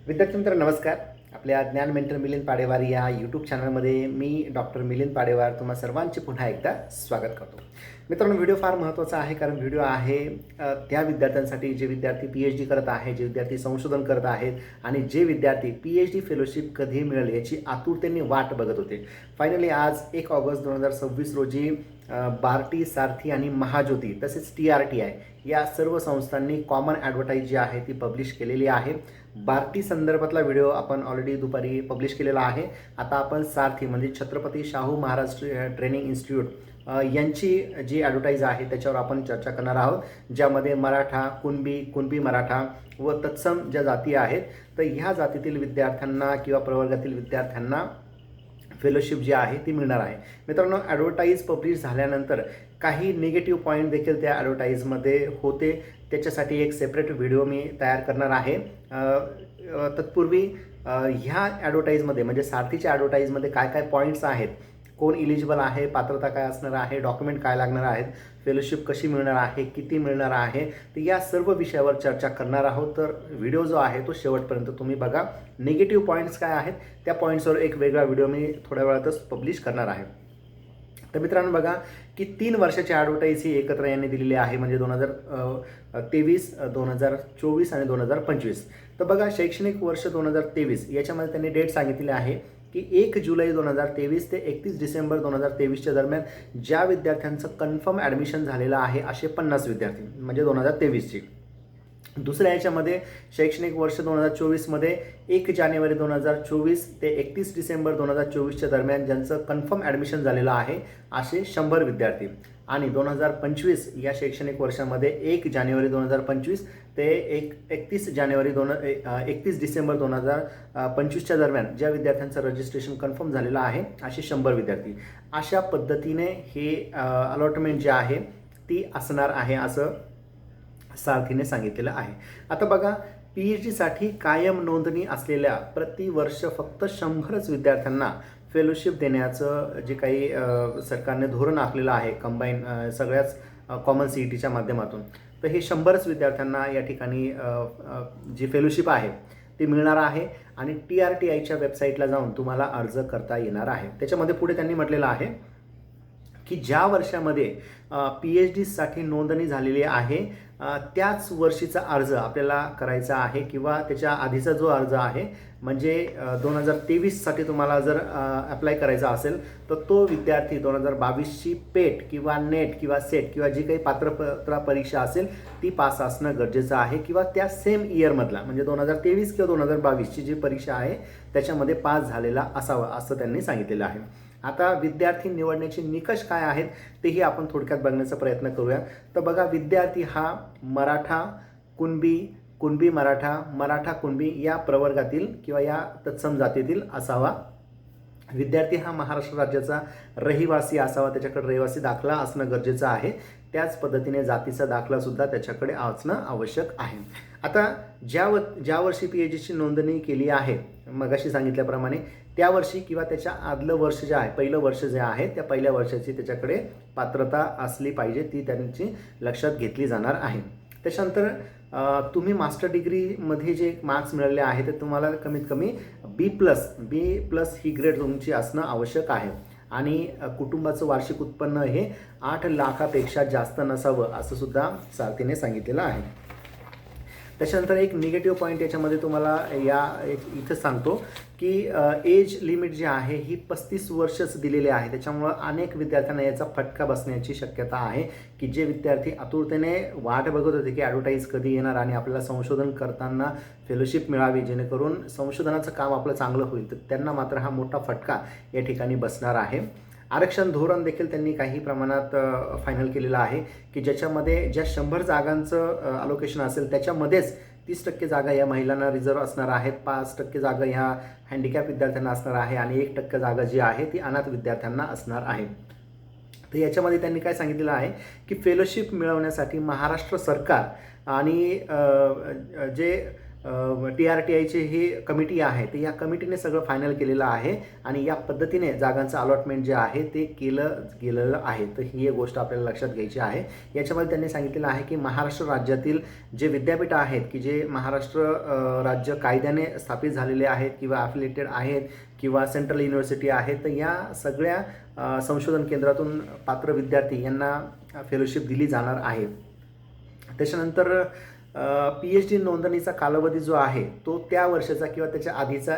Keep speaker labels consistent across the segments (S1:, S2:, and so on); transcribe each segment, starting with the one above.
S1: विद्यार्थी मित्र नमस्कार. आपल्या ज्ञान मेंटर मिलिंद पाडेवार या यूट्यूब चॅनलमध्ये मी डॉक्टर मिलिंद पाडेवार तुम्हा सर्वांचे पुन्हा एकदा स्वागत करतो. मित्रांनो, व्हिडिओ फार महत्त्वाचा आहे कारण व्हिडिओ आहे त्या विद्यार्थ्यांसाठी जे विद्यार्थी PhD करत आहे, जे विद्यार्थी संशोधन करत आहेत आणि जे विद्यार्थी PhD फेलोशिप कधी मिळेल याची आतुरतेने वाट बघत होते. फायनली आज 1 ऑगस्ट 2026 रोजी बार्टी, सारथी आणि महाज्योती तसेच TRTI या सर्व संस्थांनी कॉमन ॲडव्हर्टाईज जी आहे ती पब्लिश केलेली आहे. बार्टी संदर्भातला व्हिडिओ आपण ऑलरेडी दुपारी पब्लिश केलेला आहे. आता आपण सारथी म्हणजे छत्रपती शाहू महाराज ट्रेनिंग इन्स्टिट्यूट यांची जी ॲडव्हर्टाईज आहे त्याच्यावर आपण चर्चा करणार आहोत, ज्यामध्ये मराठा, कुणबी मराठा व तत्सम ज्या जाती आहेत तर ह्या जातीतील विद्यार्थ्यांना किंवा प्रवर्गातील विद्यार्थ्यांना फेलोशिप जी आहे ती मिळणार आहे. मित्रांनो, ॲडव्हर्टाईज पब्लिश झाल्यानंतर काही निगेटिव्ह पॉईंट देखील त्या ॲडव्हर्टाईजमध्ये होते. त्याच्यासाठी एक सेपरेट व्हिडिओ मी तयार करणार आहे. तत्पूर्वी ह्या ॲडव्हर्टाईजमध्ये म्हणजे सारथीच्या ॲडव्हर्टाईजमध्ये काय काय पॉईंट्स आहेत, कोण इलिजिबल आहे, पात्रता काय असणार आहे, डॉक्युमेंट काय लागणार आहेत, फेलोशिप कशी मिळणार आहे, किती मिळणार आहे, तर या सर्व विषयावर चर्चा करणार आहोत. तर व्हिडिओ जो आहे तो शेवटपर्यंत तुम्ही बघा. निगेटिव्ह पॉईंट्स काय आहेत त्या पॉईंट्सवर एक वेगळा व्हिडिओ मी थोड्या वेळातच पब्लिश करणार आहे. तर मित्रांनो बघा की 3 वर्षाची ॲडव्हर्टाईज ही एकत्र यांनी दिलेली आहे, म्हणजे 2023, 2024 आणि 2025. तर बघा, शैक्षणिक वर्ष 2023 याच्यामध्ये त्यांनी डेट सांगितलेली आहे की 1 जुलै 2023 ते 31 डिसेंबर 2023च्या दरम्यान ज्या विद्यार्थ्यांचं कन्फर्म ॲडमिशन झालेलं आहे असे 50 विद्यार्थी म्हणजे 2023ची. दुसऱ्या याच्यामध्ये शैक्षणिक वर्ष 2024मध्ये 1 जानेवारी 2024 ते 31 डिसेंबर 2024च्या दरम्यान ज्यांचं कन्फर्म ॲडमिशन झालेलं आहे असे 100 विद्यार्थी. आणि 2025 या शैक्षणिक वर्षामध्ये 1 जानेवारी 2025 ते 31 डिसेंबर 2025च्या दरम्यान ज्या विद्यार्थ्यांचं रजिस्ट्रेशन कन्फर्म झालेलं आहे असे 100 विद्यार्थी. अशा पद्धतीने हे अलॉटमेंट जे आहे ती असणार आहे असं सारथीने सांगितलेलं आहे. आता बघा, PhDसाठी कायम नोंदणी असलेल्या प्रतिवर्ष फक्त 100च विद्यार्थ्यांना फेलोशिप देण्याचं जे काही सरकारने धोरण आखलेलं आहे कंबाईन सगळ्याच कॉमन CETच्या माध्यमातून, तर हे 100च विद्यार्थ्यांना या ठिकाणी जी फेलोशिप आहे ती मिळणार आहे आणि TRTIच्या वेबसाईटला जाऊन तुम्हाला अर्ज करता येणार आहे. त्याच्यामध्ये पुढे त्यांनी म्हटलेलं आहे की ज्या वर्षामध्ये PhDसाठी नोंदणी झालेली आहे त्याच वर्षीचा अर्ज आपल्याला करायचा आहे किंवा त्याच्या आधीचा जो अर्ज आहे म्हणजे 2023साठी तुम्हाला जर अप्लाय करायचा असेल तर तो विद्यार्थी 2022ची पेट किंवा नेट किंवा सेट किंवा जी काही पात्रता परीक्षा असेल ती पास असणं गरजेचं आहे किंवा त्या सेम इयरमधला म्हणजे 2023 किंवा 2022ची जी परीक्षा आहे त्याच्यामध्ये पास झालेला असावा असं त्यांनी सांगितलेलं आहे. आता विद्यार्थी निवडण्याचे निकष काय आहेत तेही आपण थोडक्यात बघण्याचा प्रयत्न करूया. तर बघा, विद्यार्थी हा मराठा, कुणबी मराठा, मराठा कुणबी या प्रवर्गातील किंवा या तत्सम जातीतील असावा. विद्यार्थी हा महाराष्ट्र राज्याचा रहिवासी असावा, त्याच्याकडे रहिवासी दाखला असणं गरजेचं आहे. त्याच पद्धतीने जातीचा दाखलासुद्धा त्याच्याकडे असणं आवश्यक आहे. आता ज्या वर्षी PhDची नोंदणी केली आहे मगाशी सांगितल्याप्रमाणे त्या वर्षी किंवा त्याच्या आदलं वर्ष जे आहे, पहिलं वर्ष जे आहे त्या पहिल्या वर्षाची त्याच्याकडे पात्रता असली पाहिजे, ती त्यांची लक्षात घेतली जाणार आहे. त्याच्यानंतर तुम्ही मास्टर डिग्रीमध्ये जे मार्क्स मिळाले आहे ते तुम्हाला कमीत कमी B+ ही ग्रेड तुमची असणं आवश्यक आहे आणि कुटुंबाचं वार्षिक उत्पन्न हे 8 लाखापेक्षा जास्त नसावं असं सुद्धा सारथीने सांगितलेलं आहे. त्याच्यानंतर एक निगेटिव्ह पॉईंट याच्यामध्ये तुम्हाला इथं सांगतो की एज लिमिट जी आहे ही 35 वर्षच दिलेली आहे. त्याच्यामुळं अनेक विद्यार्थ्यांना याचा फटका बसण्याची शक्यता आहे की जे विद्यार्थी आतुरतेने वाट बघत होते की ॲडव्हर्टाईज कधी येणार आणि आपल्याला संशोधन करताना फेलोशिप मिळावी जेणेकरून संशोधनाचं काम आपलं चांगलं होईल, तर त्यांना मात्र हा मोठा फटका या ठिकाणी बसणार आहे. आरक्षण धोरण देखील त्यांनी काही प्रमाणात फायनल केलेलं आहे की ज्याच्यामध्ये ज्या 100 जागांचं अलोकेशन असेल त्याच्यामध्येच 30% जागा या महिलांना रिझर्व असणार आहेत, 5% जागा ह्या हँडिकॅप विद्यार्थ्यांना असणार आहे आणि 1% जागा जी आहे ती अनाथ विद्यार्थ्यांना असणार आहे. तर याच्यामध्ये त्यांनी काय सांगितलेलं आहे की फेलोशिप मिळवण्यासाठी महाराष्ट्र सरकार आणि जे TRTIचे हे कमिटी आहे तर या कमिटीने सगळं फायनल केलेलं आहे आणि या पद्धतीने जागांचं अलॉटमेंट जे आहे ते केलं गेलेलं आहे. तर ही एक गोष्ट आपल्याला लक्षात घ्यायची आहे. याच्यामध्ये त्यांनी सांगितलेलं आहे की महाराष्ट्र राज्यातील जे विद्यापीठ आहेत की जे महाराष्ट्र राज्य कायद्याने स्थापित झालेले आहेत किंवा ॲफिलिएटेड आहेत किंवा सेंट्रल युनिव्हर्सिटी आहेत, तर या सगळ्या संशोधन केंद्रातून पात्र विद्यार्थी यांना फेलोशिप दिली जाणार आहे. त्याच्यानंतर PhD नोंदणीचा कालावधी जो आहे तो त्या वर्षाचा किंवा त्याच्या आधीचा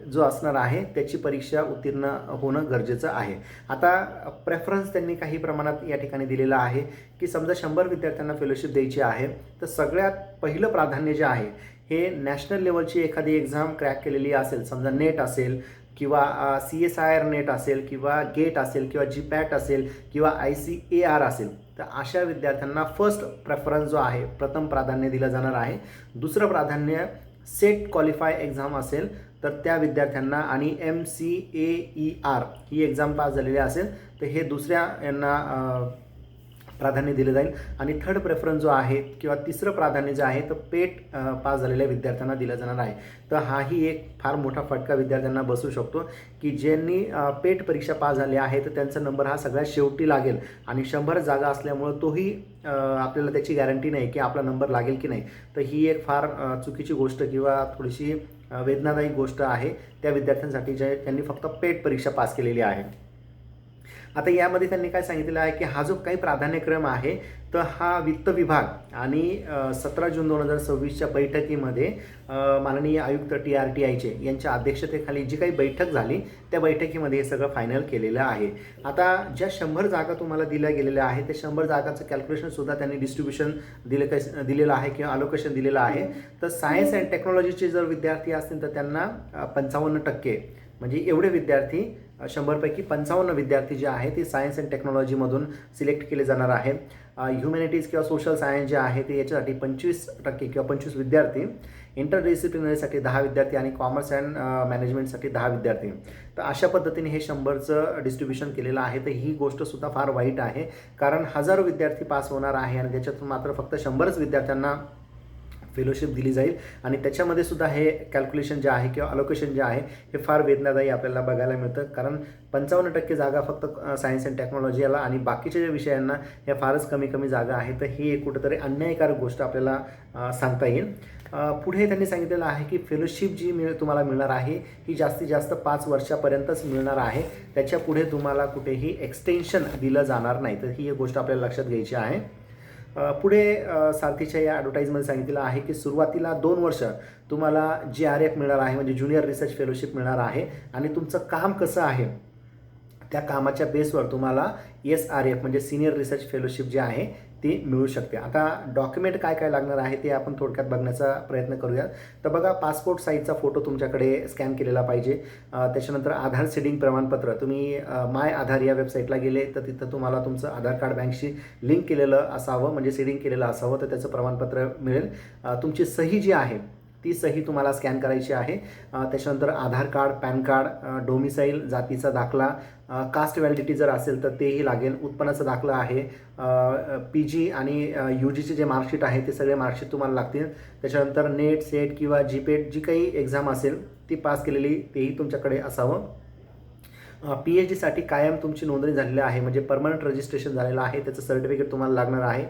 S1: जो असणार आहे त्याची परीक्षा उत्तीर्ण होणं गरजेचं आहे. आता प्रेफरन्स त्यांनी काही प्रमाणात या ठिकाणी दिलेलं आहे की समजा 100 विद्यार्थ्यांना फेलोशिप द्यायची आहे तर सगळ्यात पहिलं प्राधान्य जे आहे हे नॅशनल लेवलची एखादी एक्झाम क्रॅक केलेली असेल, समजा नेट असेल किंवा CSIR नेट असेल किंवा गेट असेल किंवा GPAT असेल किंवा ICAR असेल, तर अशा विद्यार्थ्यांना फर्स्ट प्रेफरन्स जो आहे प्रथम प्राधान्य दिलं जाणार आहे. दुसरं प्राधान्य सेट क्वालिफाय एक्झाम असेल तर त्या विद्यार्थ्यांना आणि MCAER ही एक्झाम पास झालेली असेल तर हे दुसऱ्या यांना प्राधान्य दिलं जाईल. आणि थर्ड प्रेफरन्स जो आहे किंवा तिसरं प्राधान्य जे आहे तर पेट पास झालेल्या विद्यार्थ्यांना दिलं जाणार आहे. तर हाही एक फार मोठा फटका विद्यार्थ्यांना बसू शकतो की ज्यांनी पेट परीक्षा पास झाली आहे तर त्यांचा नंबर हा सगळ्यात शेवटी लागेल आणि 100 जागा असल्यामुळं तोही आपल्याला त्याची गॅरंटी नाही की आपला नंबर लागेल की नाही. तर ही एक फार चुकीची गोष्ट किंवा थोडीशी वेदनादायक गोष्ट आहे त्या विद्यार्थ्यांसाठी जे त्यांनी फक्त पेट परीक्षा पास केलेली आहे. आता यामध्ये त्यांनी काय सांगितलेलं आहे की हा जो काही प्राधान्यक्रम आहे तर हा वित्त विभाग आणि 17 जून 2026च्या बैठकीमध्ये माननीय आयुक्त TRTIचे यांच्या अध्यक्षतेखाली जी काही बैठक झाली त्या बैठकीमध्ये हे सगळं फायनल केलेलं आहे. आता ज्या 100 जागा तुम्हाला दिल्या गेलेल्या आहेत त्या 100 जागाचं कॅल्क्युलेशनसुद्धा त्यांनी डिस्ट्रीब्युशन दिलेलं आहे किंवा अलोकेशन दिलेलं आहे. तर सायन्स अँड टेक्नॉलॉजीचे जर विद्यार्थी असतील तर त्यांना 55% म्हणजे एवढे विद्यार्थी 100पैकी 55 विद्यार्थी जे आहेत ते सायन्स अँड टेक्नॉलॉजीमधून सिलेक्ट केले जाणार आहेत. ह्युमॅनिटीज किंवा सोशल सायन्स जे आहे ते याच्यासाठी 25% किंवा 25 विद्यार्थी, इंटरडिसिप्लिनरीसाठी 10 विद्यार्थी आणि कॉमर्स अँड मॅनेजमेंटसाठी 10 विद्यार्थी. तर अशा पद्धतीने हे 100चं डिस्ट्रीब्युशन केलेलं आहे. तर ही गोष्टसुद्धा फार वाईट आहे कारण हजारो विद्यार्थी पास होणार आहे आणि त्याच्यातून मात्र फक्त 100च विद्यार्थ्यांना फेलोशिप दिली जाईल आणि त्याच्यामध्ये सुद्धा हे कॅल्क्युलेशन जे आहे किंवा अलोकेशन जे आहे हे फार वेदनादायी आपल्याला बघायला मिळतं कारण 55% जागा फक्त सायन्स अँड टेक्नॉलॉजी याला आणि बाकीच्या ज्या विषयांना ह्या फारच कमी जागा आहेत. तर ही एक कुठंतरी अन्यायकारक गोष्ट आपल्याला सांगता येईल. पुढे त्यांनी सांगितलेलं आहे की फेलोशिप जी तुम्हाला मिळणार आहे ही जास्तीत जास्त 5 वर्षापर्यंतच मिळणार आहे. त्याच्या पुढे तुम्हाला कुठेही एक्सटेन्शन दिलं जाणार नाही. तर ही एक गोष्ट आपल्याला लक्षात घ्यायची आहे. पुढे सारथीच्या या ॲडव्हर्टाईजमध्ये सांगितलेलं आहे की सुरुवातीला 2 वर्ष तुम्हाला GRF मिळणार आहे म्हणजे ज्युनियर रिसर्च फेलोशिप मिळणार आहे आणि तुमचं काम कसं आहे त्या कामाच्या बेसवर तुम्हाला SRF म्हणजे सिनियर रिसर्च फेलोशिप जे आहे ती मिळू शकते. आता डॉक्युमेंट काय काय लागणार आहे ते आपण थोडक्यात बघण्याचा प्रयत्न करूयात. तर बघा, पासपोर्ट साईजचा फोटो तुमच्याकडे स्कॅन केलेला पाहिजे. त्याच्यानंतर आधार सीडिंग प्रमाणपत्र, तुम्ही माय आधार या वेबसाईटला गेले तर तिथं तुम्हाला तुमचं आधार कार्ड बँकशी लिंक केलेलं असावं म्हणजे सीडिंग केलेलं असावं तर त्याचं प्रमाणपत्र मिळेल. तुमची सही जी आहे ती सही तुम्हाला स्कॅन करायची आहे. त्याच्यानंतर आधार कार्ड, पॅन कार्ड, डोमिसाईल, जातीचा दाखला, कास्ट व्हॅलिडिटी जर असेल तर तेही लागेल. उत्पन्नाचा दाखला आहे, PG आणि UGचे जे मार्कशीट आहे ते सगळे मार्कशीट तुम्हाला लागतील. त्याच्यानंतर नेट, सेट किंवा GPAT जी काही एक्झाम असेल ती पास केलेली तेही तुमच्याकडे असावं. PhDसाठी कायम तुमची नोंदणी झालेली आहे म्हणजे परमनंट रजिस्ट्रेशन झालेलं आहे त्याचं सर्टिफिकेट तुम्हाला लागणार आहे.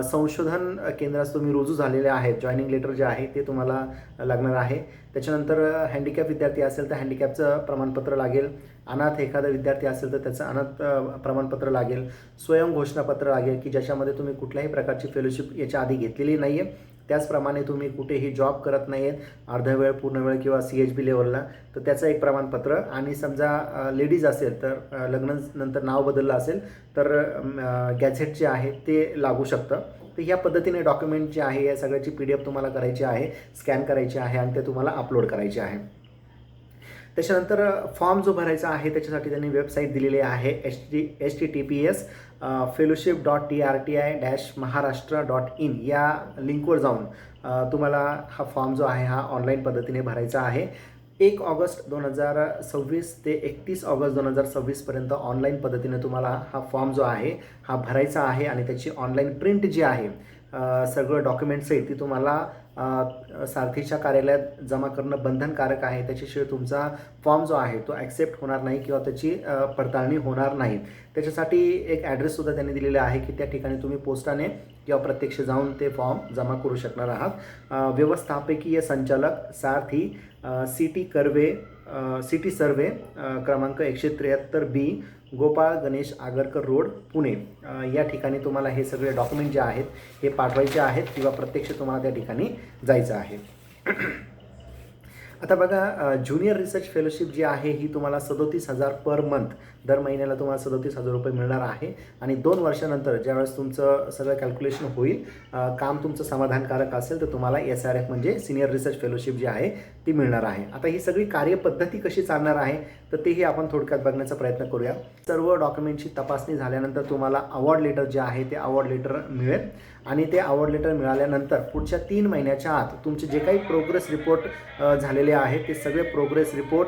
S1: संशोधन केंद्रात तुम्ही रुजू झालेले आहेत, जॉईनिंग लेटर जे आहे ते तुम्हाला लागणार आहे. त्याच्यानंतर हँडिकॅप विद्यार्थी असेल तर हँडिकॅपचं प्रमाणपत्र लागेल. अनाथ एखादा विद्यार्थी असेल तर त्याचं अनाथ प्रमाणपत्र लागेल. स्वयं घोषणापत्र लागेल की ज्याच्यामध्ये तुम्ही कुठल्याही प्रकारची फेलोशिप याच्या आधी घेतलेली नाही आहे, त्याचप्रमाणे तुम्ही कुठेही जॉब करत नाही आहेत अर्धा वेळ, पूर्ण वेळ किंवा CHB लेवलला, तर त्याचं एक प्रमाणपत्र. आणि समजा लेडीज असेल तर लग्नानंतर नाव बदललं असेल तर गॅझेट जे आहे ते लागू शकतं. तर ह्या पद्धतीने डॉक्युमेंट जे आहे या सगळ्याची PDF तुम्हाला करायची आहे, स्कॅन करायची आहे आणि ते तुम्हाला अपलोड करायचे आहे. त्याच्यानंतर फॉर्म जो भरायचा आहे त्याच्यासाठी त्यांनी वेबसाईट दिलेली आहे https fellowship.trti-maharashtra.in या लिंकवर जाऊन तुम्हाला हा फॉर्म जो आहे हा ऑनलाईन पद्धतीने भरायचा आहे. 1 ऑगस्ट 2026 ते 31 ऑगस्ट 2026पर्यंत ऑनलाईन पद्धतीने तुम्हाला हा फॉर्म जो आहे हा भरायचा आहे आणि त्याची ऑनलाईन प्रिंट जी आहे सगळं डॉक्युमेंट्स आहेत ती तुम्हाला सारथीच्या कार्यालयात जमा करणं बंधनकारक आहे. त्याच्याशिवाय तुमचा फॉर्म जो आहे तो ॲक्सेप्ट होणार नाही किंवा त्याची पडताळणी होणार नाही. त्याच्यासाठी एक ॲड्रेससुद्धा त्यांनी दिलेला आहे की त्या ठिकाणी तुम्ही पोस्टाने किंवा प्रत्यक्ष जाऊन ते फॉर्म जमा करू शकणार आहात. व्यवस्थापकीय संचालक सारथी सिटी सर्वे क्रमांक 173B गोपाळ गणेश आगरकर रोड पुणे या ठिकाणी तुम्हाला हे सगळे डॉक्युमेंट जे आहेत हे पाठवायचे आहेत किंवा प्रत्यक्ष तुम्हाला त्या ठिकाणी जायचं आहे. आता बघा ज्युनियर रिसर्च फेलोशिप जी आहे ही तुम्हाला 37,000 पर मंथ दर महिन्याला तुम्हाला 37,000 रुपये मिळणार आहे आणि 2 वर्षानंतर ज्यावेळेस तुमचं सगळं कॅल्क्युलेशन होईल काम तुमचं समाधानकारक असेल तर तुम्हाला SRF म्हणजे सिनियर रिसर्च फेलोशिप जी आहे ती मिळणार आहे. आता ही सगळी कार्यपद्धती कशी चालणार आहे तर तेही आपण थोडक्यात बघण्याचा प्रयत्न करूया. सर्व डॉक्युमेंटची तपासणी झाल्यानंतर तुम्हाला अवॉर्ड लेटर जे आहे ते अवॉर्ड लेटर मिळेल आणि ते अवॉर्ड लेटर मिळाल्यानंतर पुढच्या 3 महिन्याच्या आत तुमचे जे काही प्रोग्रेस रिपोर्ट झालेले आहेत ते सगळे प्रोग्रेस रिपोर्ट.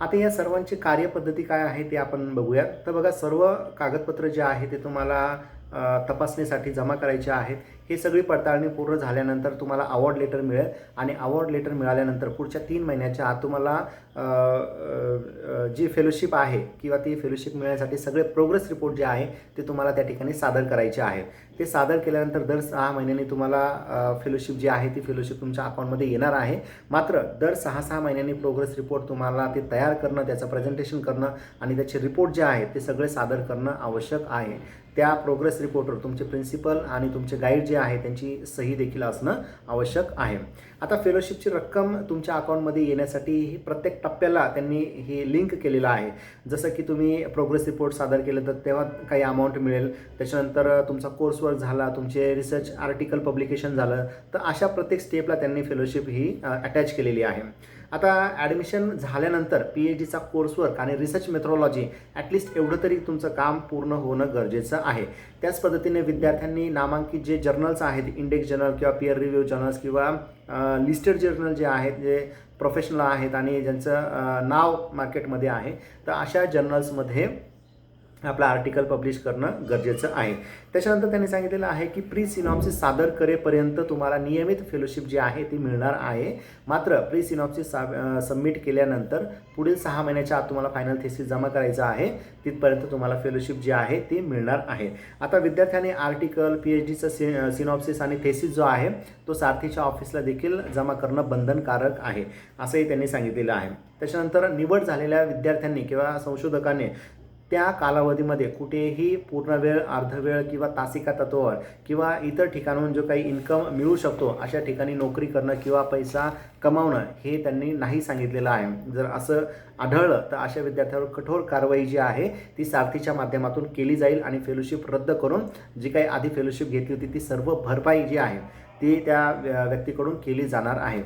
S1: आता या सर्वांची कार्यपद्धती काय आहे ते आपण बघूया. तर बघा सर्व कागदपत्र जे आहे ते तुम्हाला तपासणीसाठी जमा करायचे आहेत. हे सगळी पडताळणी पूर्ण झाल्यानंतर तुम्हाला अवॉर्ड लेटर मिळेल आणि अवॉर्ड लेटर मिळाल्यानंतर पुढच्या 3 महिन्याच्या आत तुम्हाला जी फेलोशिप आहे किंवा ती फेलोशिप मिळण्यासाठी सगळे प्रोग्रेस रिपोर्ट जे आहे ते तुम्हाला त्या ठिकाणी सादर करायचे आहेत. ते सादर केल्यानंतर दर 6 महिन्यांनी तुम्हाला फेलोशिप जी आहे ती फेलोशिप तुमच्या अकाउंटमध्ये येणार आहे. मात्र दर 6 महिन्यांनी प्रोग्रेस रिपोर्ट तुम्हाला ते तयार करणं, त्याचं प्रेझेंटेशन करणं आणि त्याचे रिपोर्ट जे आहेत ते सगळे सादर करणं आवश्यक आहे. त्या प्रोग्रेस रिपोर्टवर तुमचे प्रिन्सिपल आणि तुमचे गाईड जे आहे त्यांची सही देखील असणं आवश्यक आहे. आता फेलोशिपची रक्कम तुमच्या अकाउंटमध्ये येण्यासाठी प्रत्येक टप्प्याला त्यांनी हे लिंक केलेलं आहे. जसं की तुम्ही प्रोग्रेस रिपोर्ट सादर केलं तर तेव्हा काही अमाऊंट मिळेल. त्याच्यानंतर तुमचा कोर्स वर्क झाला, तुमचे रिसर्च आर्टिकल पब्लिकेशन झालं तर अशा प्रत्येक स्टेपला त्यांनी फेलोशिप ही अटॅच केलेली आहे. आता ॲडमिशन झाल्यानंतर PhDचा कोर्सवर्क आणि रिसर्च मेथोडॉलॉजी ॲटलिस्ट एवढं तरी तुमचं काम पूर्ण होणं गरजेचं आहे. त्याच पद्धतीने विद्यार्थ्यांनी नामांकित जे जर्नल्स आहेत, इंडेक्स जर्नल किंवा पिअर रिव्ह्यू जर्नल्स किंवा लिस्टेड जर्नल जे आहेत जे प्रोफेशनल आहेत आणि ज्यांचं नाव मार्केटमध्ये आहे तर अशा जर्नल्समध्ये आपलं आर्टिकल पब्लिश करणं गरजेचं आहे. त्याच्यानंतर त्यांनी सांगितलेलं आहे की प्री सिनॉप्सिस सादर करेपर्यंत तुम्हाला नियमित फेलोशिप जी आहे ती मिळणार आहे. मात्र प्री सिनॉप्सिस सबमिट केल्यानंतर पुढील 6 महिन्याच्या आत तुम्हाला फायनल थेसिस जमा करायचं आहे. तिथपर्यंत तुम्हाला फेलोशिप जी आहे ती मिळणार आहे. आता विद्यार्थ्यांनी आर्टिकल, PhDचं सिनॉप्सिस आणि थेसिस जो आहे तो सारथीच्या ऑफिसला देखील जमा करणं बंधनकारक आहे असंही त्यांनी सांगितलेलं आहे. त्याच्यानंतर निवड झालेल्या विद्यार्थ्यांनी किंवा संशोधकांनी त्या कालावधीमध्ये कुठेही पूर्णवेळ, अर्धवेळ किंवा तासिका तत्वावर किंवा इतर ठिकाणून जो काही इन्कम मिळू शकतो अशा ठिकाणी नोकरी करणं किंवा पैसा कमावणं हे त्यांनी नाही सांगितलेलं आहे. जर असं आढळलं तर अशा विद्यार्थ्यांवर कठोर कारवाई जी आहे ती सारथीच्या माध्यमातून केली जाईल आणि फेलोशिप रद्द करून जी काही आधी फेलोशिप घेतली होती ती सर्व भरपाई जी आहे ती त्या व्यक्तीकडून केली जाणार आहे.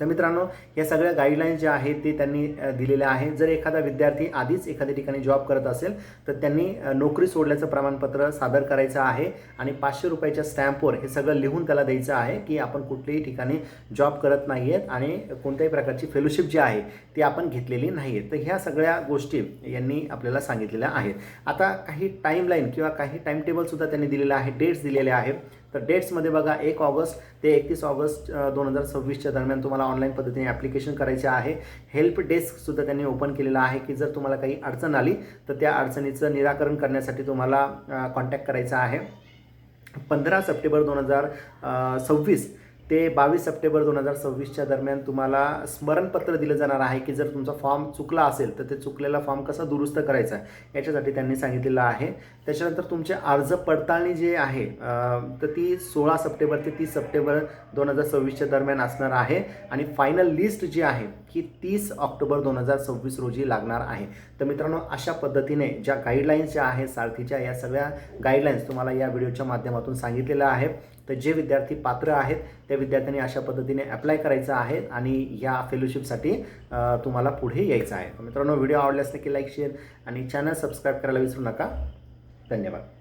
S1: तर मित्रांनो या सगळ्या गाईडलाईन्स ज्या आहेत ते त्यांनी दिलेल्या आहेत. जर एखादा विद्यार्थी आधीच एखाद्या ठिकाणी जॉब करत असेल तर त्यांनी नोकरी सोडल्याचं प्रमाणपत्र सादर करायचं आहे आणि 500 रुपयाच्या स्टॅम्पवर हे सगळं लिहून त्याला द्यायचं आहे की आपण कुठल्याही ठिकाणी जॉब करत नाही आहेत आणि कोणत्याही प्रकारची फेलोशिप जी आहे ती आपण घेतलेली नाही आहे. तर ह्या सगळ्या गोष्टी यांनी आपल्याला सांगितलेल्या आहेत. आता काही टाईमलाईन किंवा काही टाईमटेबलसुद्धा त्यांनी दिलेलं आहे, डेट्स दिलेले आहेत. तर डेट्समध्ये बघा 1 ऑगस्ट ते 31 ऑगस्ट 2026च्या दरम्यान तुम्हाला ऑनलाईन पद्धतीने ॲप्लिकेशन करायचे आहे. हेल्प डेस्कसुद्धा त्यांनी ओपन केलेलं आहे की जर तुम्हाला काही अडचण आली तर त्या अडचणीचं निराकरण करण्यासाठी तुम्हाला कॉन्टॅक्ट करायचा आहे. 15 सप्टेंबर 2026 ते 22 सप्टेंबर 2026च्या दरम्यान तुम्हाला स्मरणपत्र दिलं जाणार आहे की जर तुमचा फॉर्म चुकला असेल तर ते चुकलेला फॉर्म कसा दुरुस्त करायचा याच्यासाठी त्यांनी सांगितलेलं आहे. त्याच्यानंतर तुमचे अर्ज पडताळणी जे आहे तर ती 16 सप्टेंबर ते 30 सप्टेंबर 2026च्या दरम्यान असणार आहे आणि फायनल लिस्ट जी आहे ही 30 ऑक्टोबर 2026 रोजी लागणार आहे. तर मित्रांनो अशा पद्धतीने ज्या गाईडलाईन्स ज्या आहेत सारथीच्या या सगळ्या गाईडलाईन्स तुम्हाला या व्हिडिओच्या माध्यमातून सांगितलेल्या आहेत. तर जे विद्यार्थी पात्र आहेत त्या विद्यार्थ्यांनी अशा पद्धतीने अप्लाय करायचं आहे आणि या फेलोशिपसाठी तुम्हाला पुढे यायचं आहे. मित्रांनो व्हिडिओ आवडल्यास नक्की लाईक, शेअर आणि चॅनल सबस्क्राईब करायला विसरू नका. धन्यवाद.